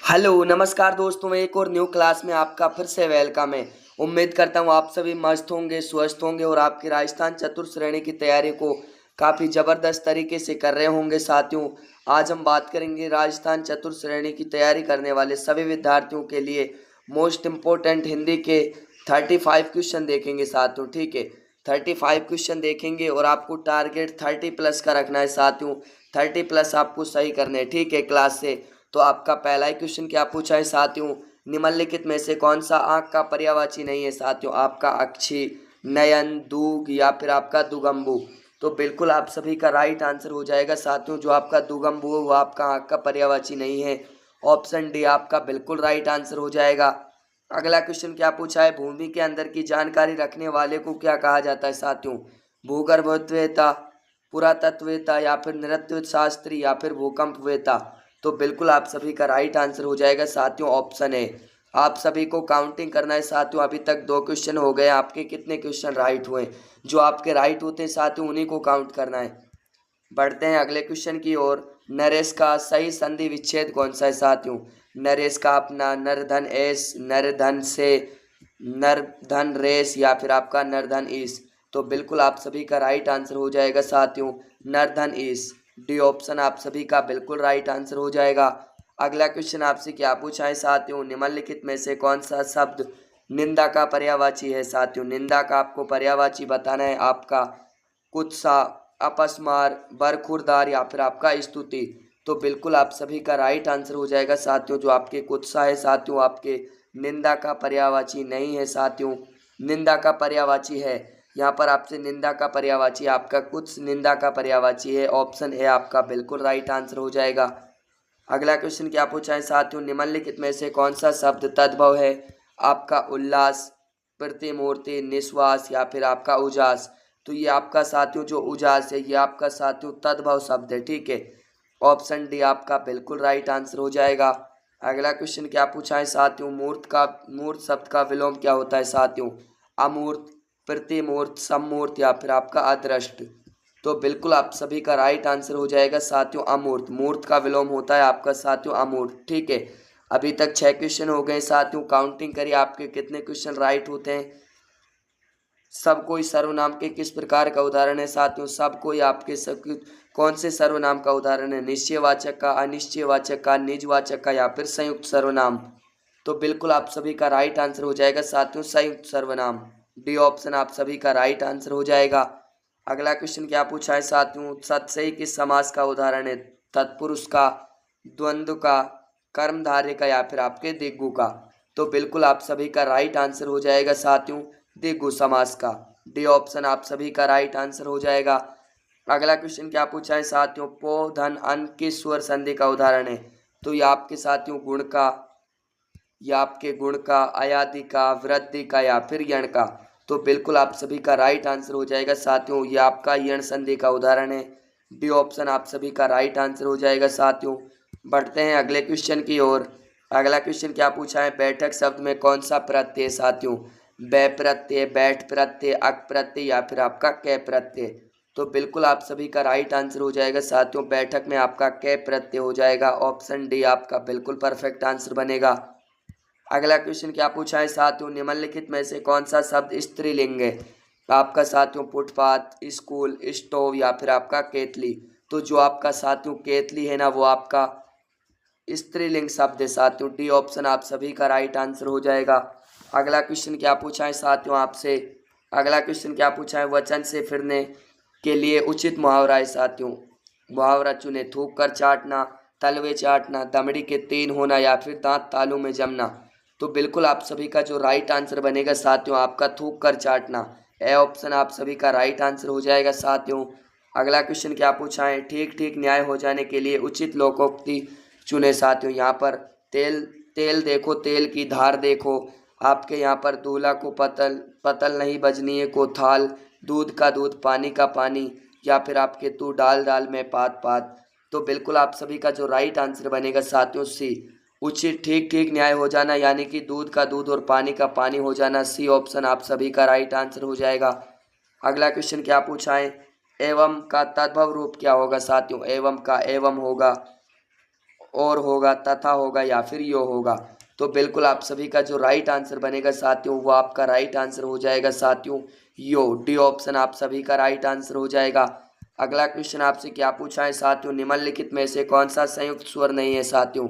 Hello नमस्कार दोस्तों, एक और न्यू क्लास में आपका फिर से वेलकम है। उम्मीद करता हूँ आप सभी मस्त होंगे, स्वस्थ होंगे और आपकी राजस्थान चतुर्थ श्रेणी की तैयारी को काफ़ी ज़बरदस्त तरीके से कर रहे होंगे। साथियों, आज हम बात करेंगे राजस्थान चतुर्थ श्रेणी की तैयारी करने वाले सभी विद्यार्थियों के लिए मोस्ट इम्पोर्टेंट हिंदी के 35 क्वेश्चन देखेंगे साथियों। ठीक है, 35 क्वेश्चन देखेंगे और आपको टारगेट 30+ का रखना है साथियों। 30+ आपको सही करने हैं, ठीक है, क्लास से। तो आपका पहला ही क्वेश्चन क्या पूछा है साथियों, निम्नलिखित में से कौन सा आंख का पर्यायवाची नहीं है साथियों? आपका अक्षी, नयन, दूग या फिर आपका दुगंबु। तो बिल्कुल आप सभी का राइट आंसर हो जाएगा साथियों। जो आपका दुगंबु है वो आपका आंख का पर्यायवाची नहीं है। ऑप्शन डी आपका बिल्कुल राइट आंसर हो जाएगा। अगला क्वेश्चन क्या पूछा है, भूमि के अंदर की जानकारी रखने वाले को क्या कहा जाता है साथियों? भूगर्भवेत्ता, पुरातत्ववेत्ता या फिर नृत्य शास्त्री या फिर भूकंपवेत्ता। तो बिल्कुल आप सभी का राइट आंसर हो जाएगा साथियों, ऑप्शन है। आप सभी को काउंटिंग करना है साथियों। अभी तक 2 क्वेश्चन हो गए, आपके कितने क्वेश्चन राइट हुए? जो आपके राइट होते हैं साथियों उन्हीं को काउंट करना है। बढ़ते हैं अगले क्वेश्चन की ओर। नरेश का सही संधि विच्छेद कौन सा है साथियों? नरेश का अपना, नरधन एस, नरधन से, नरधन रेस या फिर आपका नरधन ईस। तो बिल्कुल आप सभी का राइट आंसर हो जाएगा साथियों, नरधन ईस। डी ऑप्शन आप सभी का बिल्कुल राइट आंसर हो जाएगा। अगला क्वेश्चन आपसे क्या पूछा है साथियों, निम्नलिखित में से कौन सा शब्द निंदा का पर्यायवाची है साथियों? निंदा का आपको पर्यायवाची बताना है। आपका कुत्सा, अपस्मार, बरखुरदार या फिर आपका स्तुति। तो बिल्कुल आप सभी का राइट आंसर हो जाएगा साथियों। जो आपके कुत्सा है साथियों आपके निंदा का पर्यायवाची नहीं है साथियों, निंदा का पर्यायवाची है। यहाँ पर आपसे निंदा का पर्यायवाची आपका कुछ निंदा का पर्यायवाची है। ऑप्शन ए आपका बिल्कुल राइट आंसर हो जाएगा। अगला क्वेश्चन क्या पूछा है साथियों, निम्नलिखित में से कौन सा शब्द तद्भव है? आपका उल्लास, प्रतिमूर्ति, निश्वास या फिर आपका उजास। तो ये आपका साथियों जो उजास है ये आपका साथियों तद्भव शब्द है, ठीक है। ऑप्शन डी आपका बिल्कुल राइट आंसर हो जाएगा। अगला क्वेश्चन क्या पूछा है साथियों, मूर्त शब्द का विलोम क्या होता है साथियों? अमूर्त, प्रतिमूर्त, सम्मूर्त या फिर आपका अदृष्ट। तो बिल्कुल आप सभी का राइट आंसर हो जाएगा साथियों अमूर्त। मूर्त का विलोम होता है आपका साथियों अमूर्त, ठीक है। अभी तक 6 क्वेश्चन हो गए साथियों, काउंटिंग करिए आपके कितने क्वेश्चन राइट होते हैं। सब कोई सर्वनाम के किस प्रकार का उदाहरण है साथियों? सब कोई आपके सब कौन से सर्वनाम का उदाहरण है? निश्चयवाचक का, अनिश्चयवाचक का, निजवाचक का या फिर संयुक्त सर्वनाम। तो बिल्कुल आप सभी का राइट आंसर हो जाएगा साथियों संयुक्त सर्वनाम। डी ऑप्शन आप सभी का राइट आंसर हो जाएगा। अगला क्वेश्चन क्या पूछा है साथियों, सतसई किस समास का उदाहरण है? तत्पुरुष का, द्वंद्व का, कर्मधारय का या फिर आपके दिग्गु का। तो बिल्कुल आप सभी का राइट आंसर हो जाएगा साथियों दिग्गु समास का। डी ऑप्शन आप सभी का राइट आंसर हो जाएगा। अगला क्वेश्चन क्या पूछा है साथियों, पो धन अन किस स्वर संधि का उदाहरण है? तो ये आपके साथियों गुण का, या आपके गुण का, अयादि का, वृद्धि का या फिर यण का। तो बिल्कुल आप सभी का राइट आंसर हो जाएगा साथियों ये आपका यण संधि का उदाहरण है। डी ऑप्शन आप सभी का राइट आंसर हो जाएगा साथियों। बढ़ते हैं अगले क्वेश्चन की ओर। अगला क्वेश्चन क्या पूछा है, बैठक शब्द में कौन सा प्रत्यय है साथियों? बै प्रत्यय, बैठ प्रत्यय, अक प्रत्यय या फिर आपका कै प्रत्यय। तो बिल्कुल आप सभी का राइट आंसर हो जाएगा साथियों बैठक में आपका कै प्रत्यय हो जाएगा। ऑप्शन डी आपका बिल्कुल परफेक्ट आंसर बनेगा। अगला क्वेश्चन क्या पूछा है साथियों, निम्नलिखित में से कौन सा शब्द स्त्रीलिंग है? आपका साथियों फुटपाथ, स्कूल, स्टोव या फिर आपका केतली। तो जो आपका साथियों केतली है ना वो आपका स्त्रीलिंग शब्द है साथियों। डी ऑप्शन आप सभी का राइट आंसर हो जाएगा। अगला क्वेश्चन क्या पूछा है साथियों आपसे, अगला क्वेश्चन क्या पूछा है, वचन से फिरने के लिए उचित मुहावरा है साथियों। मुहावरा चुने, थूक कर चाटना, तलवे चाटना, दमड़ी के तीन होना या फिर दांत तालू में जमना। तो बिल्कुल आप सभी का जो राइट आंसर बनेगा साथियों आपका थूक कर चाटना। ए ऑप्शन आप सभी का राइट आंसर हो जाएगा साथियों। अगला क्वेश्चन क्या पूछा है, ठीक ठीक न्याय हो जाने के लिए उचित लोकोक्ति चुने साथियों। यहाँ पर तेल तेल देखो तेल की धार देखो, आपके यहाँ पर दूल्हा को पतल, पतल नहीं बजनी है को थाल, दूध का दूध, पानी का पानी या फिर आपके तू डाल डाल में पात पात। तो बिल्कुल आप सभी का जो राइट आंसर बनेगा साथियों सी, उचित ठीक ठीक न्याय हो जाना यानी कि दूध का दूध और पानी का पानी हो जाना। सी ऑप्शन आप सभी का राइट आंसर हो जाएगा। अगला क्वेश्चन क्या पूछा है, एवं का तद्भव रूप क्या होगा साथियों? एवं का एवं होगा। और होगा, तथा होगा या फिर यो होगा। तो बिल्कुल आप सभी का जो राइट आंसर बनेगा साथियों वो आपका राइट आंसर हो जाएगा साथियों यो। डी ऑप्शन आप सभी का राइट आंसर हो जाएगा। अगला क्वेश्चन आपसे क्या पूछा है साथियों, निम्नलिखित में से कौन सा संयुक्त स्वर नहीं है साथियों,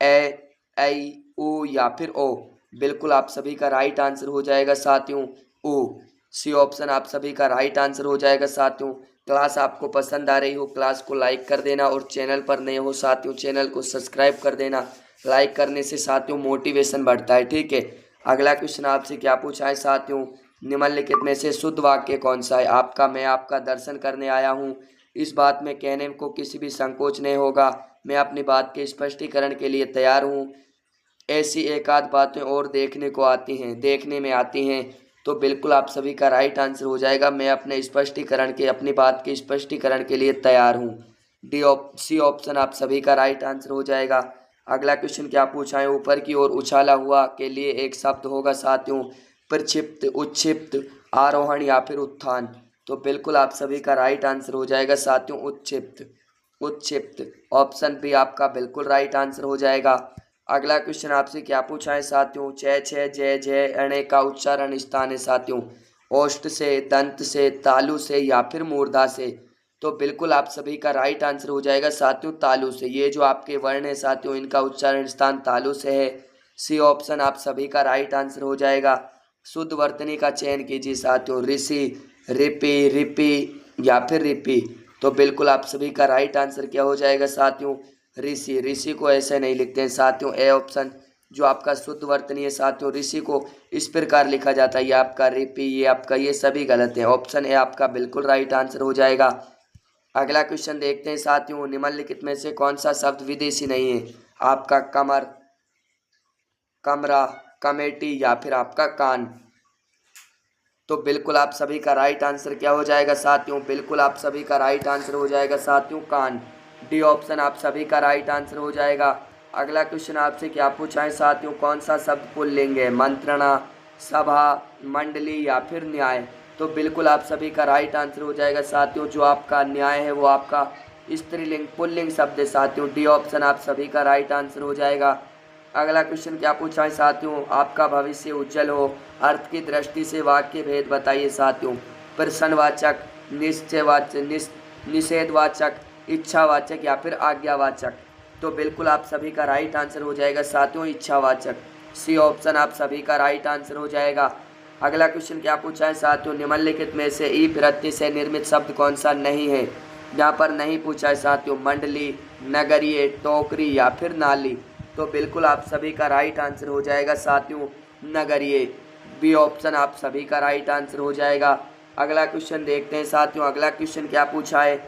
ए, ऐ, उ या फिर ओ। बिल्कुल आप सभी का राइट आंसर हो जाएगा साथियों उ। सी ऑप्शन आप सभी का राइट आंसर हो जाएगा साथियों। क्लास आपको पसंद आ रही हो क्लास को लाइक कर देना, और चैनल पर नए हो साथियों चैनल को सब्सक्राइब कर देना। लाइक करने से साथियों मोटिवेशन बढ़ता है, ठीक है। अगला क्वेश्चन आपसे क्या पूछा है साथियों, निम्नलिखित में से शुद्ध वाक्य कौन सा है। आपका मैं आपका दर्शन करने आया हूँ, इस बात में कहने को किसी भी संकोच नहीं होगा, मैं अपनी बात के स्पष्टीकरण के लिए तैयार हूँ, ऐसी एक आध बातें और देखने में आती हैं। तो बिल्कुल आप सभी का राइट आंसर हो जाएगा, मैं अपनी बात के स्पष्टीकरण के लिए तैयार हूँ। सी ऑप्शन आप सभी का राइट आंसर हो जाएगा। अगला क्वेश्चन क्या पूछा है, ऊपर की ओर उछाला हुआ के लिए एक शब्द होगा साथियों, प्रक्षिप्त, उच्छिप्त, आरोहण या फिर उत्थान। तो बिल्कुल आप सभी का राइट आंसर हो जाएगा साथियों उच्छिप्त। ऑप्शन बी आपका बिल्कुल राइट आंसर हो जाएगा। अगला क्वेश्चन आपसे क्या पूछा है साथियों, छः छः जय जय अणे का उच्चारण स्थान है साथियों, ओष्ठ से, दंत से, तालु से या फिर मूर्धा से। तो बिल्कुल आप सभी का राइट आंसर हो जाएगा साथियों तालु से। ये जो आपके वर्ण है साथियों इनका उच्चारण स्थान तालु से है। सी ऑप्शन आप सभी का राइट आंसर हो जाएगा। शुद्ध वर्तनी का चयन कीजिए साथियों, ऋषि, रिपि, रिपि या फिर रिपि। तो बिल्कुल आप सभी का राइट आंसर क्या हो जाएगा साथियों ऋषि। ऋषि को ऐसे नहीं लिखते हैं साथियों, ए ऑप्शन जो आपका शुद्ध वर्तनी है साथियों ऋषि को इस प्रकार लिखा जाता है, ये आपका रिपि, ये आपका, ये सभी गलत है। ऑप्शन ए आपका बिल्कुल राइट आंसर हो जाएगा। अगला क्वेश्चन देखते हैं साथियों, निम्नलिखित में से कौन सा शब्द विदेशी नहीं है। आपका कमर, कमरा, कमेटी या फिर आपका कान। तो बिल्कुल आप सभी का राइट आंसर क्या हो जाएगा साथियों, बिल्कुल आप सभी का राइट आंसर हो जाएगा साथियों कान। डी ऑप्शन आप सभी का राइट आंसर हो जाएगा। अगला क्वेश्चन आपसे क्या पूछा है साथियों, कौन सा शब्द पुल्लिंग है, मंत्रणा, सभा, मंडली या फिर न्याय। तो बिल्कुल आप सभी का राइट आंसर हो जाएगा साथियों, जो आपका न्याय है वो आपका स्त्रीलिंग पुल्लिंग शब्द है साथियों। डी ऑप्शन आप सभी का राइट आंसर हो जाएगा। अगला क्वेश्चन क्या पूछा है साथियों, आपका भविष्य उज्जवल हो, अर्थ की दृष्टि से वाक्य भेद बताइए साथियों, प्रश्नवाचक, निषेधवाचक, इच्छावाचक या फिर आज्ञावाचक। तो बिल्कुल आप सभी का राइट आंसर हो जाएगा साथियों इच्छावाचक। सी ऑप्शन आप सभी का राइट आंसर हो जाएगा। अगला क्वेश्चन क्या पूछा है साथियों, निम्नलिखित में से ई प्रत्यय से निर्मित शब्द कौन सा नहीं है। यहाँ पर नहीं पूछा है साथियों मंडली, नगरीय, टोकरी या फिर नाली। तो बिल्कुल आप सभी का राइट आंसर हो जाएगा साथियों नगरीय। बी ऑप्शन आप सभी का राइट आंसर हो जाएगा। अगला क्वेश्चन देखते हैं साथियों, अगला क्वेश्चन क्या पूछा है,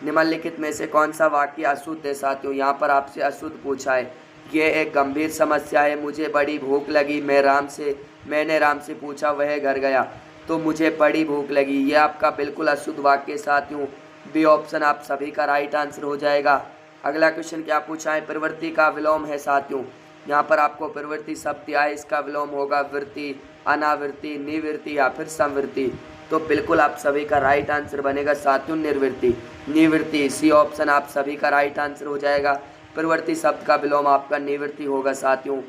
निम्नलिखित में से कौन सा वाक्य अशुद्ध है साथियों। यहाँ पर आपसे अशुद्ध पूछा है, ये एक गंभीर समस्या है, मुझे बड़ी भूख लगी, मैंने राम से पूछा, वह घर गया, तो मुझे बड़ी भूख लगी। ये आपका बिल्कुल अशुद्ध वाक्य साथियों। बी ऑप्शन आप सभी का राइट आंसर हो जाएगा। अगला क्वेश्चन क्या पूछा है, प्रवृत्ति का विलोम है साथियों। यहाँ पर आपको प्रवृत्ति शब्द दिया है, इसका विलोम होगा वृत्ति, अनावृत्ति, निवृत्ति या फिर संवृत्ति। तो बिल्कुल आप सभी का राइट आंसर बनेगा साथियों निवृत्ति। सी ऑप्शन आप सभी का राइट आंसर हो जाएगा। प्रवृत्ति शब्द का विलोम आपका निवृत्ति होगा साथियों।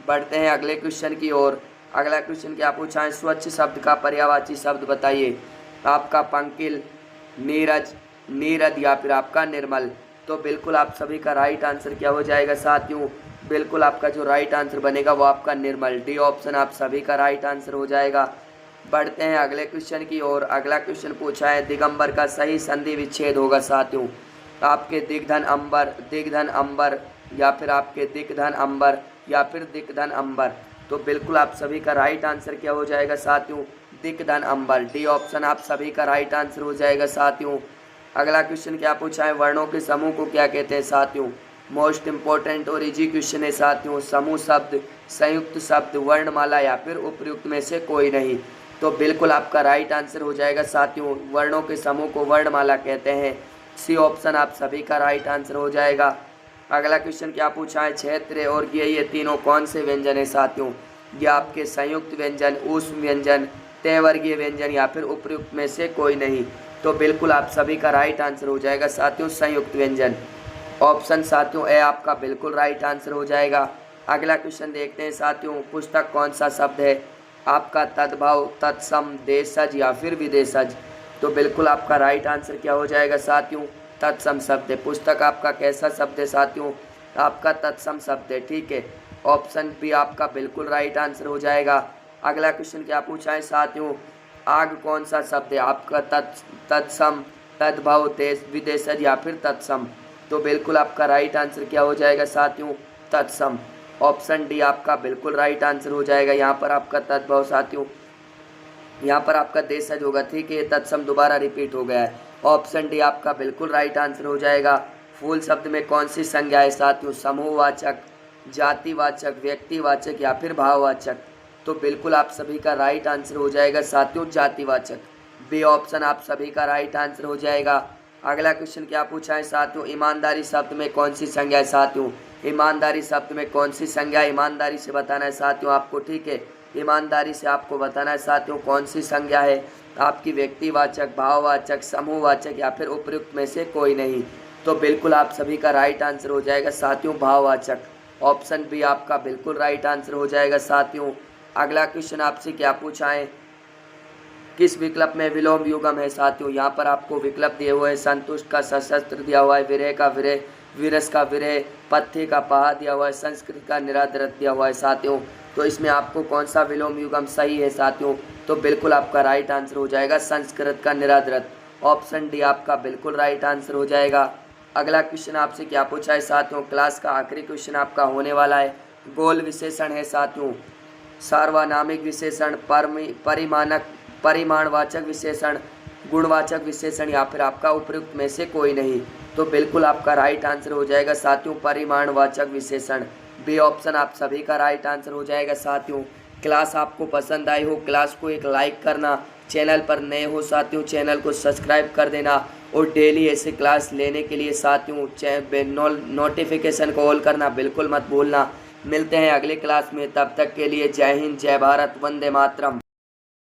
बढ़ते हैं अगले क्वेश्चन की ओर। अगला क्वेश्चन क्या पूछा है, स्वच्छ शब्द का पर्यायवाची शब्द बताइए। आपका पंकिल, नीरज, नीरद या फिर आपका निर्मल। तो बिल्कुल आप सभी का राइट आंसर क्या हो जाएगा साथियों, बिल्कुल आपका जो राइट आंसर बनेगा वो आपका निर्मल। डी ऑप्शन आप सभी का राइट आंसर हो जाएगा। बढ़ते हैं अगले क्वेश्चन की ओर। अगला क्वेश्चन पूछा है, दिगंबर का सही संधि विच्छेद होगा साथियों। आपके दिग्धन अंबर या फिर आपके दिग्धन अंबर या फिर दिग्धन अंबर। तो बिल्कुल आप सभी का राइट आंसर क्या हो जाएगा साथियों, दिग्धन अंबर। डी ऑप्शन आप सभी का राइट आंसर हो जाएगा साथियों। अगला क्वेश्चन क्या पूछा है, वर्णों के समूह को क्या कहते हैं साथियों। मोस्ट इंपॉर्टेंट और इजी क्वेश्चन है साथियों। समूह शब्द, संयुक्त शब्द, वर्णमाला या फिर उपयुक्त में से कोई नहीं। तो बिल्कुल आपका राइट आंसर हो जाएगा साथियों, वर्णों के समूह को वर्णमाला कहते हैं। सी ऑप्शन आप सभी का राइट आंसर हो जाएगा। अगला क्वेश्चन क्या पूछा है, क्षेत्र और ये तीनों कौन से व्यंजन है साथियों। ये आपके संयुक्त व्यंजन, ऊष्म व्यंजन, तय वर्गीय व्यंजन या फिर उपयुक्त में से कोई नहीं। तो बिल्कुल आप सभी का राइट आंसर हो जाएगा साथियों संयुक्त व्यंजन। ऑप्शन साथियों ए आपका बिल्कुल राइट आंसर हो जाएगा। अगला क्वेश्चन देखते हैं साथियों, पुस्तक कौन सा शब्द है आपका? तद्भव, तत्सम, देशज या फिर विदेशज? तो बिल्कुल आपका राइट आंसर क्या हो जाएगा साथियों? तत्सम शब्द है। पुस्तक आपका कैसा शब्द है साथियों? आपका तत्सम शब्द है, ठीक है। ऑप्शन बी आपका बिल्कुल राइट आंसर हो जाएगा। अगला क्वेश्चन क्या पूछा है साथियों, आग कौन सा शब्द है आपका? तत्सम, तद्भव, देश, विदेशज या फिर तत्सम? तो बिल्कुल आपका राइट आंसर क्या हो जाएगा साथियों? तत्सम। ऑप्शन डी आपका बिल्कुल राइट आंसर हो जाएगा। यहाँ पर आपका तद्भव साथियों, यहाँ पर आपका देशज होगा, ठीक है। तत्सम दोबारा रिपीट हो गया है। ऑप्शन डी आपका बिल्कुल राइट आंसर हो जाएगा। फूल शब्द में कौन सी संज्ञा है साथियों? समूहवाचक, जातिवाचक, व्यक्तिवाचक या फिर भाववाचक? तो बिल्कुल आप सभी का राइट आंसर हो जाएगा साथियों जातिवाचक। बी ऑप्शन आप सभी का राइट आंसर हो जाएगा। अगला क्वेश्चन क्या पूछा है साथियों, ईमानदारी शब्द में कौन सी संज्ञा है साथियों? ईमानदारी शब्द में कौन सी संज्ञा? ईमानदारी से बताना है साथियों आपको, ठीक है। ईमानदारी से आपको बताना है साथियों कौन सी संज्ञा है आपकी? व्यक्तिवाचक, भाववाचक, समूहवाचक या फिर उपयुक्त में से कोई नहीं? तो बिल्कुल आप सभी का राइट आंसर हो जाएगा साथियों भाववाचक। ऑप्शन बी आपका बिल्कुल राइट आंसर हो जाएगा साथियों। अगला क्वेश्चन आपसे क्या पूछा है, किस विकल्प में विलोम युगम है साथियों? यहाँ पर आपको विकल्प दिए हुए हैं, संतुष्ट का सशस्त्र दिया हुआ है, विरह का विरह, विरस का विरह, पथ्य का पहा दिया हुआ है, संस्कृत का निरादरत दिया हुआ है साथियों। तो इसमें आपको कौन सा विलोम युगम सही है साथियों? तो बिल्कुल आपका राइट आंसर हो जाएगा संस्कृत का निरादरत। ऑप्शन डी आपका बिल्कुल राइट आंसर हो जाएगा। अगला क्वेश्चन आपसे क्या पूछा है साथियों, क्लास का आखिरी क्वेश्चन आपका होने वाला है। गोल विशेषण है साथियों, सार्वनामिक विशेषण, परिमाणक, परिमाणवाचक विशेषण, गुणवाचक विशेषण या फिर आपका उपयुक्त में से कोई नहीं? तो बिल्कुल आपका राइट आंसर हो जाएगा साथियों परिमाणवाचक विशेषण। बी ऑप्शन आप सभी का राइट आंसर हो जाएगा साथियों। क्लास आपको पसंद आई हो, क्लास को एक लाइक करना, चैनल पर नए हो साथियों चैनल को सब्सक्राइब कर देना और डेली ऐसे क्लास लेने के लिए साथियों नोटिफिकेशन को ऑल करना बिल्कुल मत भूलना। मिलते हैं अगले क्लास में, तब तक के लिए जय हिंद, जय भारत, वंदे मातरम।